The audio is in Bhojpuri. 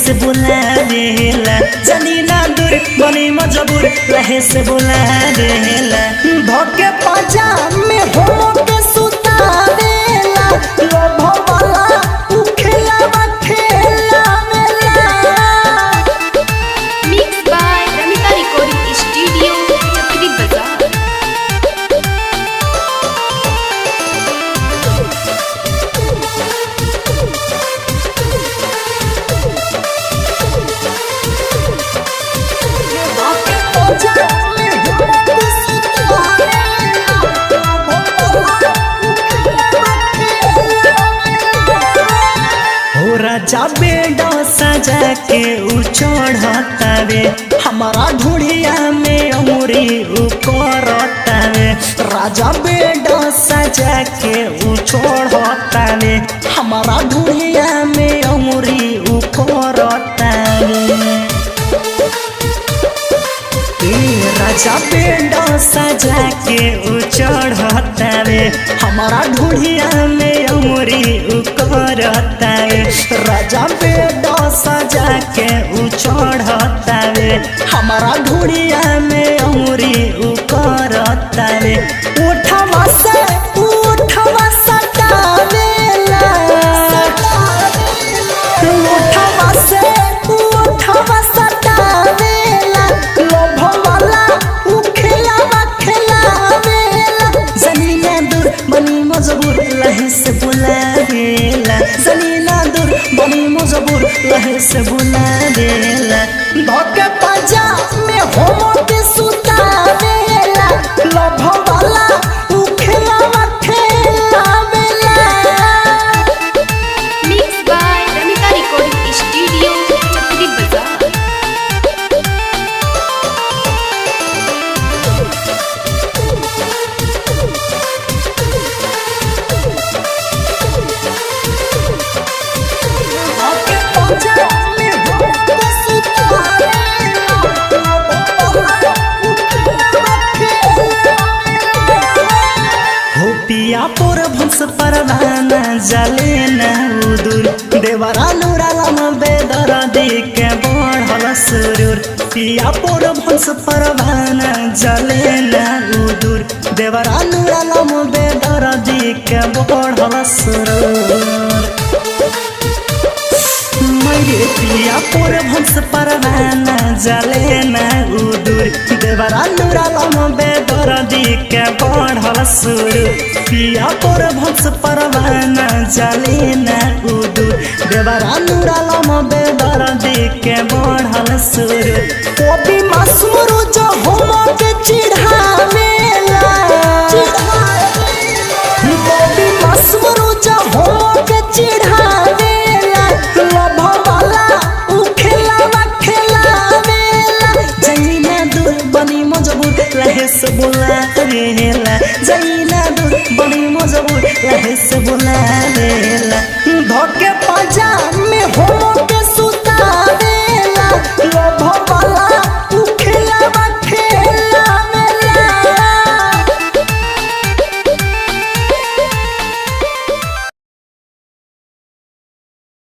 से बुला देला जनी ना दूर बनी मजबूर रहे से बुला देला धोके पाजा में हो के सुता देला लोभ वाला उ खेला खेला मेला। Mix by Ramita recording studio Chakri Bazar. राजा बेडा सजा के उ चढ़तावे हमारा ढूढ़िया में अमरी उ करतावे राजा बेडा सजा के उ चढ़तावे हमारा ढूढ़िया में अमरी उ करतावे राजा बेडा सजा के उ चढ़तावे हमारा ढूढ़िया में अमरी उ करतावे राजा बेडा सजा के उ चढ़तावे हमारा ढूढ़िया में अमरी उ करतावे उठवा सटावेला उठवा सटावेला लोभ वाला उ खेलावेला जनीना दूर बनी मजबूर लहे से बुलावेला जनीना दूर बनी मजबूर लहे से बुलावेला धोके पाजा में हो के सुतावेला लोभ वाला उ खेलावेला। Mix by Ramita recording studio Chakri Bazaar. पिया पोर भंस परवाना जले न उदूर देवरा नूरालम बेदर के बढ़ल सुरूर पिया पोर भंस परवाना जले न उदूर देवरा नूरालम बेदर के बढ़ल सुरूर मेरे पिया पोर भंस परवाना जले न उदूर देवरा नूरालम बेदर के बढ़ल सुरूर पिया पोर भंस परवाना जले न उदूर देवरा नूरालम बेदर के बढ़ल सुरूर कभी मसमुरु जो हम के चिढ़ावेला कभी मसमुरु जो हम के चिढ़ावेला लोभ वाला उ खेलावेला जनीना दूर बनी मजबूर रहे से बुलावेला जनीना दूर बनी मजबूर रहे से बुलावेला धोके पाजा में